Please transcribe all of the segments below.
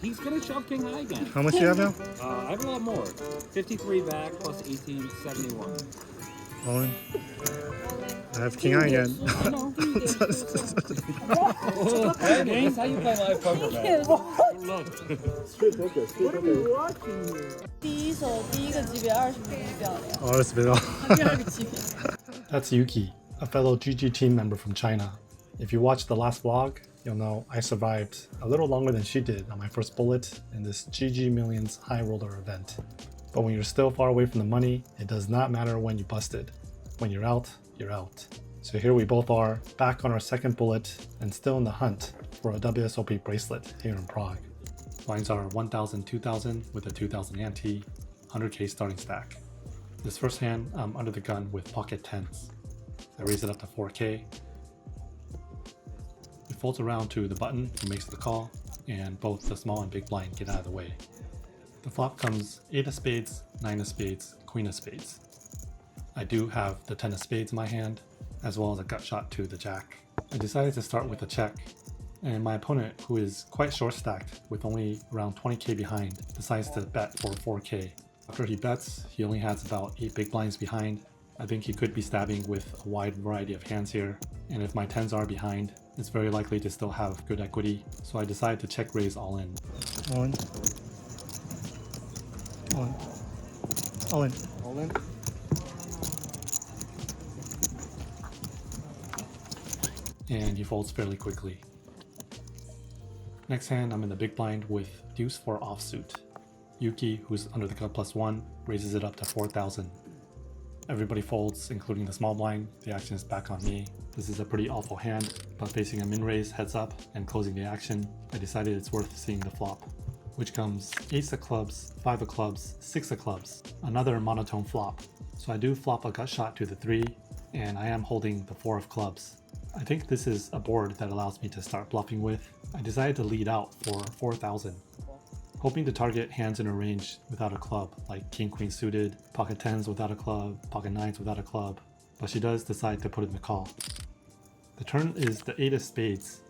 He's gonna shove king high again. How much do you have now? I have a lot more. 53 back plus 18, 71. All in. I have king high again. I know. Hey, that's how you play live poker, man. Good luck. What are we watching here? 第一手第一个级别20比1漂亮。Oh, that's been all. 第二个级别。 That's Yuki, a fellow GG team member from China. If you watched the last vlog, you'll know I survived a little longer than she did on my first bullet in this GG Millions high roller event. But when you're still far away from the money, it does not matter when you busted. When you're out, you're out. So here we both are, back on our second bullet and still in the hunt for a WSOPE bracelet here in Prague. Blinds are 1,000, 2,000 with a 2,000 ante, 100k starting stack. This first hand, I'm under the gun with pocket 10s. I raise it up to 4k. It folds around to the button who makes the call, and both the small and big blind get out of the way. The flop comes 8 of spades, 9 of spades, queen of spades. I do have the 10 of spades in my hand, as well as a gut shot to the jack. I decided to start with a check, and my opponent, who is quite short stacked with only around 20k behind, decides to bet for 4k. After he bets, he only has about 8 big blinds behind. I think he could be stabbing with a wide variety of hands here, and if my 10s are behind, it's very likely to still have good equity, so I decided to check raise all in. All in. All in. All in. All in. And he folds fairly quickly. Next hand, I'm in the big blind with deuce 4 offsuit. Yuki, who's under the cut +1, raises it up to 4,000. Everybody folds, including the small blind. The action is back on me. This is a pretty awful hand, but facing a min raise heads up and closing the action, I decided it's worth seeing the flop, which comes ace of clubs, 5 of clubs, 6 of clubs, another monotone flop. So I do flop a gut shot to the 3, and I am holding the 4 of clubs. I think this is a board that allows me to start bluffing with. I decided to lead out for 4,000, hoping to target hands in a range without a club, like king queen suited, pocket 10s without a club, pocket 9s without a club, but she does decide to put in the call. The turn is the 8 of spades.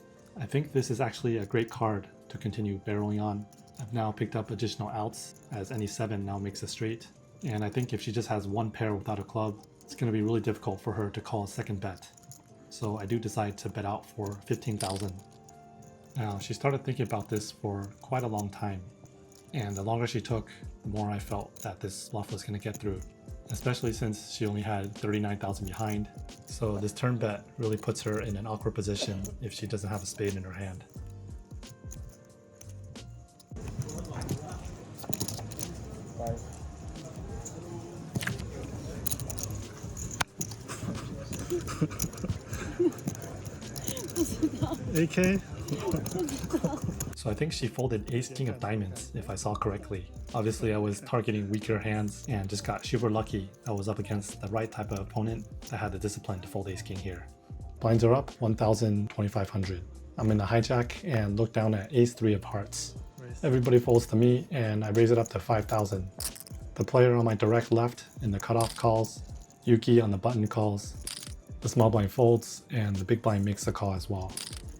I think this is actually a great card to continue barreling on. I've now picked up additional outs, as any 7 now makes a straight, and I think if she just has one pair without a club, it's going to be really difficult for her to call a second bet. So I do decide to bet out for 15,000. Now, she started thinking about this for quite a long time, and the longer she took, the more I felt that this bluff was going to get through, especially since she only had 39,000 behind. So this turn bet really puts her in an awkward position if she doesn't have a spade in her hand. AK? So I think she folded ace king of diamonds, if I saw correctly. Obviously I was targeting weaker hands and just got super lucky I was up against the right type of opponent that had the discipline to fold ace king here. Blinds are up 1,000, 2,500. I'm in the hijack and look down at ace 3 of hearts. Everybody folds to me and I raise it up to 5,000. The player on my direct left in the cutoff calls, Yuki on the button calls, the small blind folds, and the big blind makes the call as well.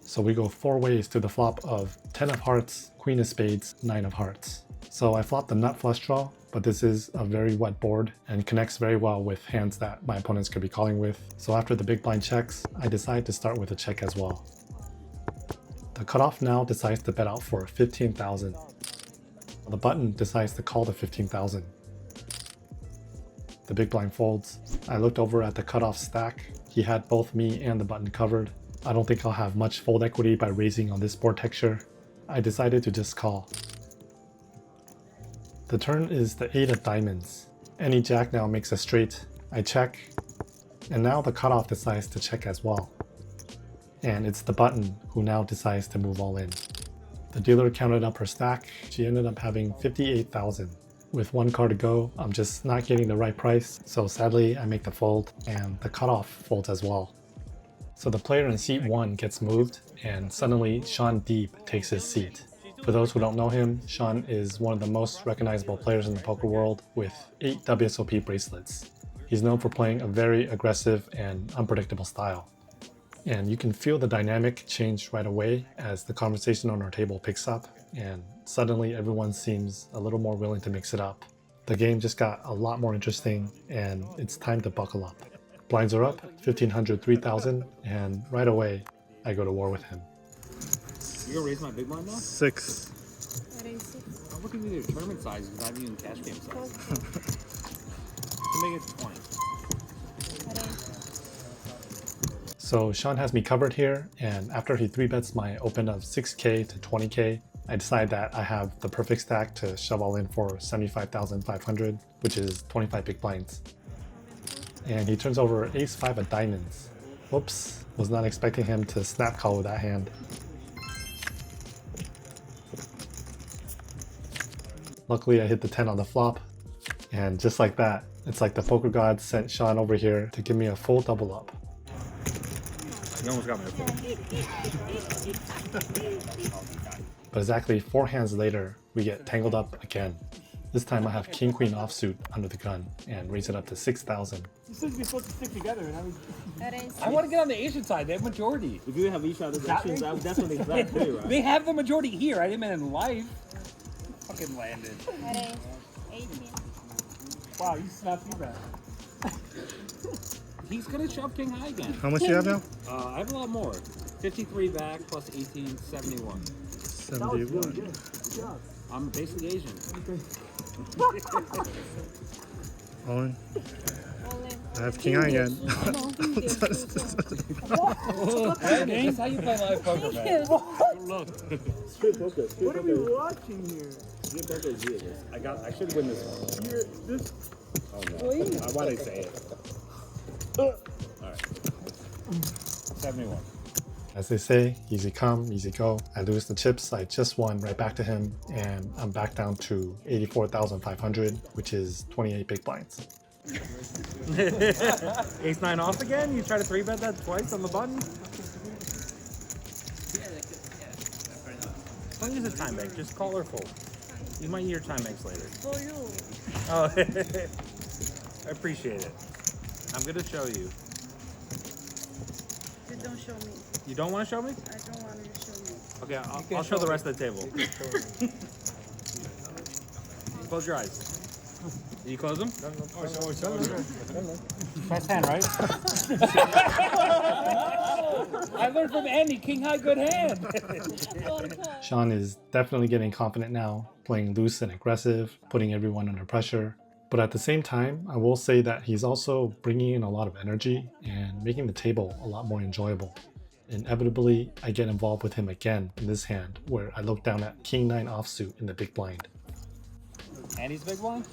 So we go 4 ways to the flop of 10 of hearts, queen of spades, 9 of hearts. So I flopped the nut flush draw, but this is a very wet board and connects very well with hands that my opponents could be calling with. So after the big blind checks, I decide to start with a check as well. The cutoff now decides to bet out for 15,000. The button decides to call the 15,000. The big blind folds. I looked over at the cutoff stack. He had both me and the button covered. I don't think I'll have much fold equity by raising on this board texture. I decided to just call. The turn is the 8 of diamonds. Any jack now makes a straight. I check, and now the cutoff decides to check as well. And it's the button who now decides to move all in. The dealer counted up her stack. She ended up having 58,000. With 1 card to go, I'm just not getting the right price, so sadly I make the fold, and the cutoff folds as well. So the player in seat 1 gets moved, and suddenly Shaun Deeb takes his seat. For those who don't know him, Shaun is one of the most recognizable players in the poker world with 8 WSOPE bracelets. He's known for playing a very aggressive and unpredictable style. And you can feel the dynamic change right away as the conversation on our table picks up. and suddenly everyone seems a little more willing to mix it up. The game just got a lot more interesting, and it's time to buckle up. Blinds are up, 1500, 3000, and right away, I go to war with him. You gonna raise my big blind now? 6. I'm looking at your tournament size, not even cash game size. To make it 20. So Shaun has me covered here, and after he 3-bets my open of 6k to 20k, I decide that I have the perfect stack to shove all in for 75,500, which is 25 big blinds. And he turns over ace-5 of diamonds. Whoops, was not expecting him to snap call with that hand. Luckily I hit the 10 on the flop, and just like that, it's like the poker gods sent Shaun over here to give me a full double up. You almost got me. But exactly 4 hands later, we get tangled up again. This time I have king queen offsuit under the gun and raise it up to 6,000. You said we're supposed to stick together, and I want to get on the Asian side. They have majority. If you have each other's actions, that's what they exact too, right? They have the majority here. I didn't mean in life. Fucking landed. 18. wow, you snapped me back. He's gonna shove king high again. How much do you have now? I have a lot more. 53 back plus 18, 71. 71. Good job. I'm basically Asian. All in. All in. I have king high again. Hey, that's how you play live poker, man. Look. Straight poker. What are we watching here? Straight poker is weird. I should win this one. You're this. Oh no. Why did I say it? Alright. 71. As they say, easy come, easy go. I lose the chips I just won right back to him, and I'm back down to 84,500, which is 28 big blinds. Ace-9 off again? You try to 3-bet that twice on the button? Don't use a time bank, just call her full. You might need your time banks later. For you. Oh, I appreciate it. I'm gonna show you. You don't show me. You don't want to show me? I don't want you to show me. Okay, I'll show the rest of the table. Close your eyes. You close them? Best hand, right? I learned from Andy, king high, good hand. Shaun is definitely getting confident now, playing loose and aggressive, putting everyone under pressure. But at the same time, I will say that he's also bringing in a lot of energy and making the table a lot more enjoyable. Inevitably, I get involved with him again in this hand, where I look down at king-9 offsuit in the big blind. Andy's big one?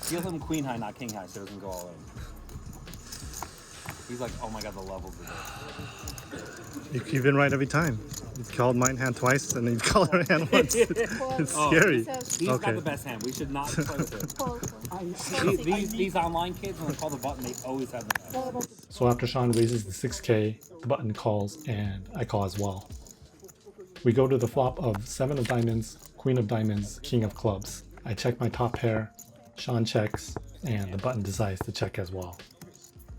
Deal him queen high, not king high, so it doesn't go all in. He's like, oh my god, the levels of this. You've been right every time. You've called mine hand twice, and then you've called her hand once. It's scary. He's Okay. got the best hand. We should not play with him. These online kids, when they call the button, they always have the best. So after Shaun raises the 6k, the button calls, and I call as well. We go to the flop of 7 of diamonds, queen of diamonds, king of clubs. I check my top pair, Shaun checks, and the button decides to check as well.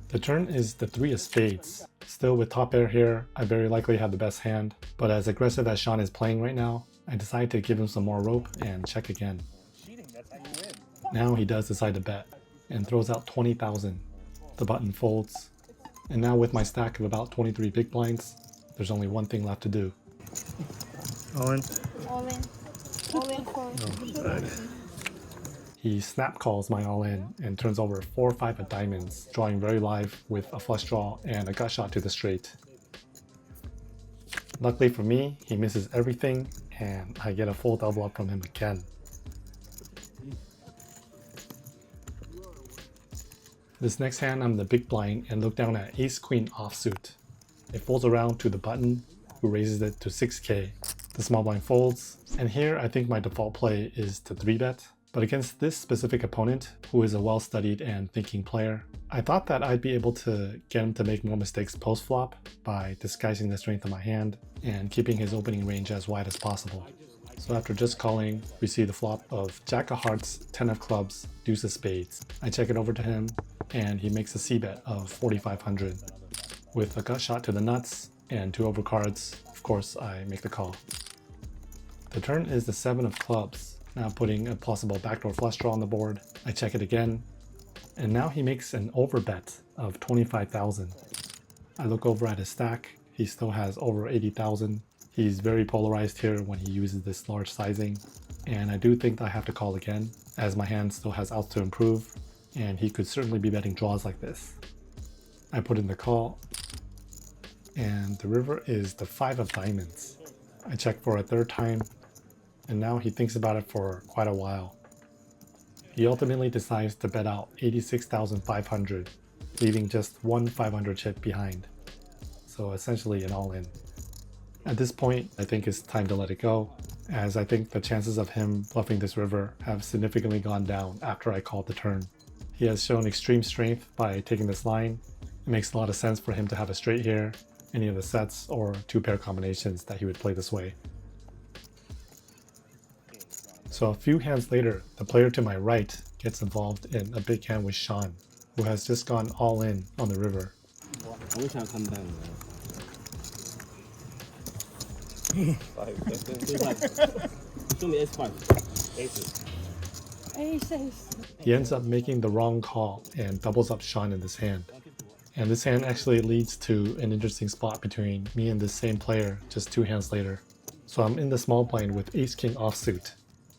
The turn is the 3 of spades. Still with top pair here, I very likely have the best hand, but as aggressive as Shaun is playing right now, I decide to give him some more rope and check again. Now he does decide to bet, and throws out 20,000. The button folds, and now with my stack of about 23 big blinds, there's only one thing left to do. All in. All in. All in for. Oh, good. He snap calls my all-in and turns over 4 or 5 of diamonds, drawing very live with a flush draw and a gut shot to the straight. Luckily for me, he misses everything, and I get a full double up from him again. This next hand, I'm the big blind and look down at ace-queen offsuit. It folds around to the button, who raises it to 6k. The small blind folds, and here I think my default play is to 3-bet. But against this specific opponent, who is a well-studied and thinking player, I thought that I'd be able to get him to make more mistakes post-flop by disguising the strength of my hand and keeping his opening range as wide as possible. So after just calling, we see the flop of Jack of Hearts, 10 of Clubs, Deuce of Spades. I check it over to him, and he makes a c-bet of 4,500. With a gut shot to the nuts and 2 overcards, of course I make the call. The turn is the 7 of clubs, now putting a possible backdoor flush draw on the board. I check it again, and now he makes an overbet of 25,000. I look over at his stack, he still has over 80,000. He's very polarized here when he uses this large sizing, and I do think I have to call again, as my hand still has outs to improve, and he could certainly be betting draws like this. I put in the call, and the river is the 5 of diamonds. I check for a third time, and now he thinks about it for quite a while. He ultimately decides to bet out 86,500, leaving just one 500 chip behind. So essentially an all-in. At this point, I think it's time to let it go, as I think the chances of him bluffing this river have significantly gone down after I called the turn. He has shown extreme strength by taking this line. It makes a lot of sense for him to have a straight here, any of the sets or 2-pair combinations that he would play this way. So a few hands later, the player to my right gets involved in a big hand with Shaun, who has just gone all in on the river. I wish I would come down. Show me S5. Aces. Aces. He ends up making the wrong call and doubles up Shaun in this hand. And this hand actually leads to an interesting spot between me and this same player just 2 hands later. So I'm in the small blind with ace-king offsuit.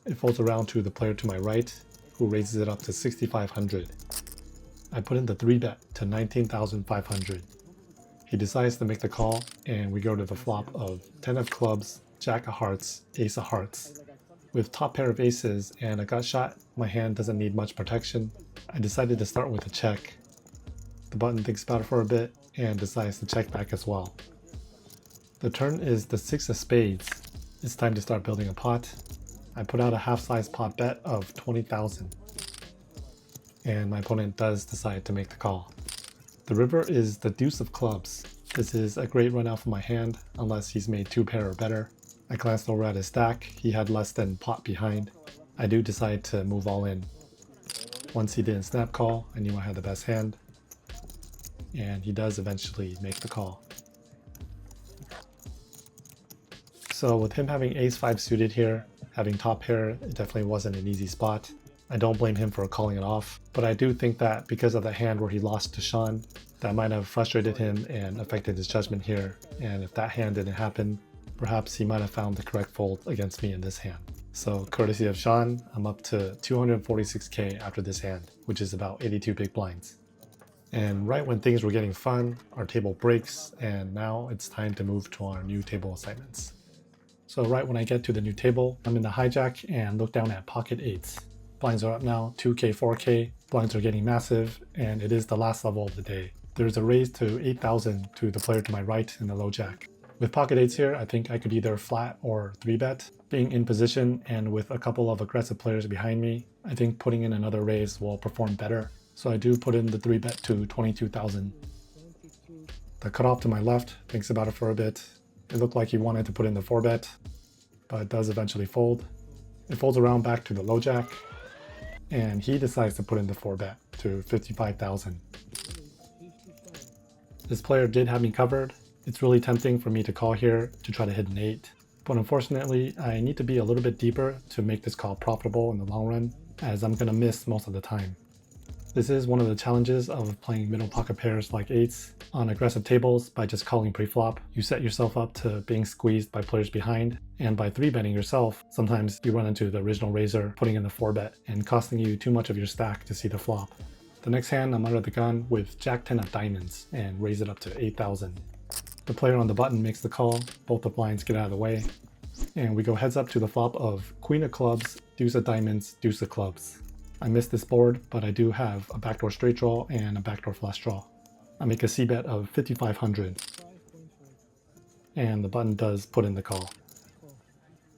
It folds around to the player to my right, who raises it up to 6,500. I put in the 3-bet to 19,500. He decides to make the call, and we go to the flop of 10 of clubs, jack of hearts, ace of hearts. With top pair of aces and a gut shot, my hand doesn't need much protection. I decided to start with a check. The button thinks about it for a bit and decides to check back as well. The turn is the 6 of spades. It's time to start building a pot. I put out a half-size pot bet of 20,000. And my opponent does decide to make the call. The river is the deuce of clubs. This is a great run out for my hand, unless he's made 2-pair or better. I glanced over at his stack, he had less than pot behind. I do decide to move all in. Once he didn't snap call, I knew I had the best hand. And he does eventually make the call. So with him having ace-5 suited here, having top pair, it definitely wasn't an easy spot. I don't blame him for calling it off, but I do think that because of the hand where he lost to Shaun, that might have frustrated him and affected his judgment here, and if that hand didn't happen, perhaps he might have found the correct fold against me in this hand. So courtesy of Shaun, I'm up to 246k after this hand, which is about 82 big blinds. And right when things were getting fun, our table breaks, and now it's time to move to our new table assignments. So right when I get to the new table, I'm in the hijack and look down at pocket 8s. Blinds are up now, 2k, 4k, blinds are getting massive, and it is the last level of the day. There's a raise to 8,000 to the player to my right in the low jack. With pocket 8s here, I think I could either flat or 3-bet. Being in position and with a couple of aggressive players behind me, I think putting in another raise will perform better. So I do put in the 3-bet to 22,000. The cutoff to my left thinks about it for a bit. It looked like he wanted to put in the 4-bet, but it does eventually fold. It folds around back to the low jack, and he decides to put in the 4-bet to 55,000. This player did have me covered. It's really tempting for me to call here to try to hit an 8, but unfortunately I need to be a little bit deeper to make this call profitable in the long run, as I'm going to miss most of the time. This is one of the challenges of playing middle pocket pairs like 8s. On aggressive tables, by just calling pre-flop, you set yourself up to being squeezed by players behind, and by 3-betting yourself, sometimes you run into the original raiser putting in the 4-bet and costing you too much of your stack to see the flop. The next hand, I'm under the gun with Jack 10 of diamonds and raise it up to 8,000. The player on the button makes the call, both the blinds get out of the way, and we go heads up to the flop of Queen of clubs, Deuce of diamonds, Deuce of clubs. I missed this board, but I do have a backdoor straight draw and a backdoor flush draw. I make a c-bet of 5,500, and the button does put in the call.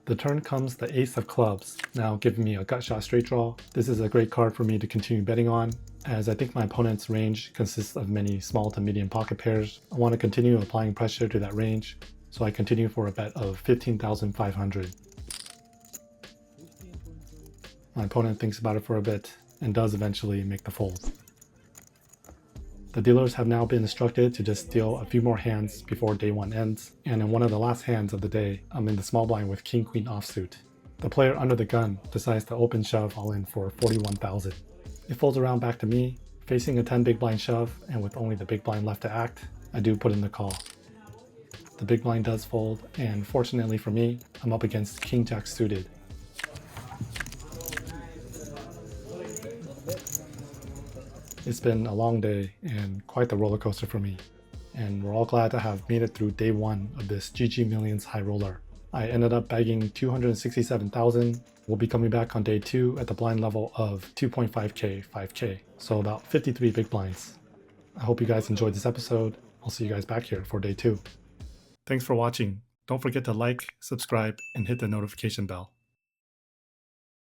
The turn comes the ace of clubs, now giving me a gut shot straight draw. This is a great card for me to continue betting on, as I think my opponent's range consists of many small to medium pocket pairs. I want to continue applying pressure to that range, so I continue for a bet of 15,500. My opponent thinks about it for a bit and does eventually make the fold. The dealers have now been instructed to just deal a few more hands before day 1 ends, and in one of the last hands of the day, I'm in the small blind with king queen offsuit. The player under the gun decides to open shove all in for 41,000. It folds around back to me, facing a 10 big blind shove, and with only the big blind left to act, I do put in the call. The big blind does fold, and fortunately for me, I'm up against king jack suited. It's been a long day and quite the roller coaster for me, and we're all glad to have made it through day 1 of this GG Millions high roller. I ended up bagging 267,000. We'll be coming back on day 2 at the blind level of 2.5k, 5k, so about 53 big blinds. I hope you guys enjoyed this episode. I'll see you guys back here for day 2. Thanks for watching. Don't forget to like, subscribe, and hit the notification bell.